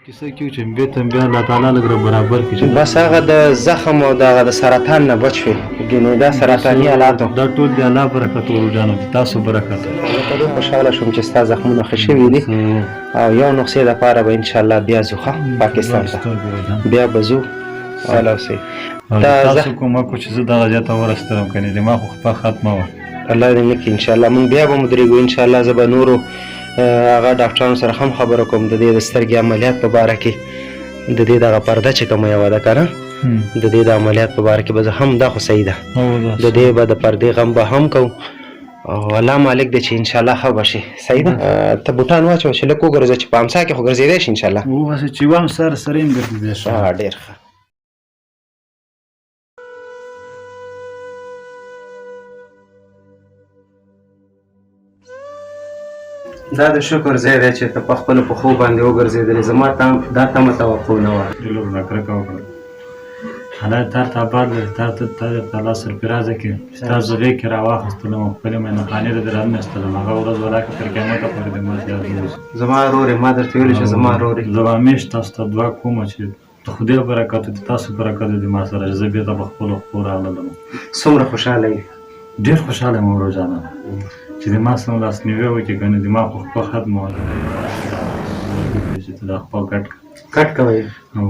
کیسه کې چې بیا الله تعالی لږ برابر کړي بس هغه د زخم او د سرطان نه بچ شوې ګینې دا سرطاني حالاتو دا ټول د الله برکت ورجانو تاسو برکت ډېر خوشحاله شوم چې ستا زخمونه ښه شوي دي او یو نسخې دپاره به انشاءالله بیا ځو پاکستان ته بیا به ځو تاسو کومه کو چې زه دغه ځای ته ورستلم کنې دما خو خپه ختمه وه الله دې نه کړي انشاءالله موږ بیا به مدرېږو انشاءالله زه به نورو هغه ډاکټرانو سره هم خبره کوم د دې د سترګې عملیات په باره کې د دې دغه پرده چې کومه یوه ده که نه د دې د عملیات په باره کې به زه هم دا خو صحیح ده د دې به د پردې غم به هم کوو او الله مالک دی چې انشاءالله ښه به شي صحیح ده ته بوټان واچوه چې لږ وګرځه چې په امسا کې خو ګرځېدی شي انشاءالله وباسه چې وام سره یې ګرځېدی شي ډېر ښه دا د شکر ځای دی چې ته په خپلو پښو باندې وګرځېدلې زما دا تمه توقع نه وه ډېر نه کرکه وکړه حالات تار ته آباد لري تا ته الله سرفرازه کړي چې تا زغې کې راواخیستلم او خپلې مینهخانې ته دې رانیستلم هغه ورځ ولاکه تر قیامته پورې دې ماته یاد اوسي زما ورور یې ما درته ویلي چې زما ورور یې زه به همیش تاسو ته دعا کوم چې د خدای برکت د تاسو برکت دې ما سره زه بېرته په خپلو خپلو راغلم څومره خوشحاله یې ډېر خوشحاله یم ورور جانه چې د ما سم لاسنیوی وکړي که نه د ما خو خپه ختمه وه چې ته دا خپه کټ کوئ او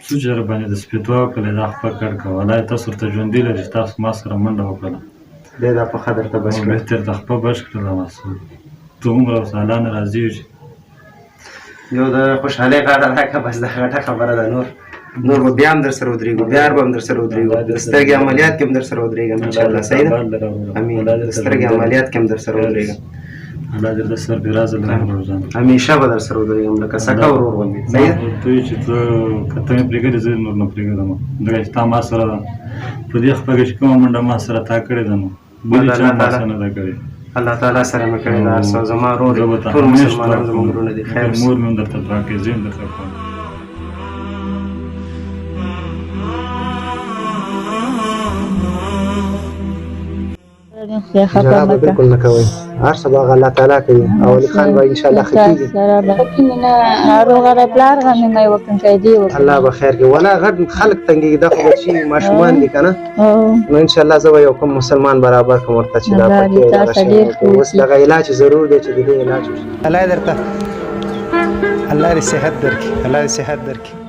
څو ځله باندې د سپېدو وکړلی دا خپه کټ کوه الله یې تاسو ورته ژوندي لري چې تاسو ما سره منډه وکړله دی دا پخه درته بچ کړه بهتر ته خپه بچ کړله ته عمره اوس الله نه راضي یو چې یو د خوشحالۍ غاړه راکړه بس دا غټه خبره ده نور به بیا هم در سره ودرېږو بیا به هم در سره ودرېږو د سترګې عملیات کې هم در سره ودرېږم انشاءالله صحیح ده امین د سترګې عملیات کې هم در سره ودرېږم الله دې د سرفرازه لرم روزانه همیشه به در سره ودرېږم لکه سکه ورور غوندې صحیح ده ته وایې چې ته که ته مې پرېږدې زه نور نه پرېږدم ځکه چې تا ما سره په دې خپګه چې کومه منډه ما سره تا کړې ده نو بلې چا ما سره نه ده کړې الله تعالی سره مې کړې ده هر څه زما ورور ټول مسلمانان زموږ وروڼه دي خیر مور مې هم درته دعا کوي زه هم درته کوم ژړا به بالکل نه کوئ هر څه به هغه الله تعالی کوي او علي خان به انشاءالله ښه کېږي الله به خیر کړي ولا غټ خلک تنګېږي دا خو بچي ماشومان دي که نه نو انشاءالله زه به یو کوم مسلمان برابر کړم ورته چې دا پکې دغه شی اوس دغه علاج ضرور دی چې د دې علاج وشي الله یې درته الله دې صحت درکړي الله دې صحت درکړي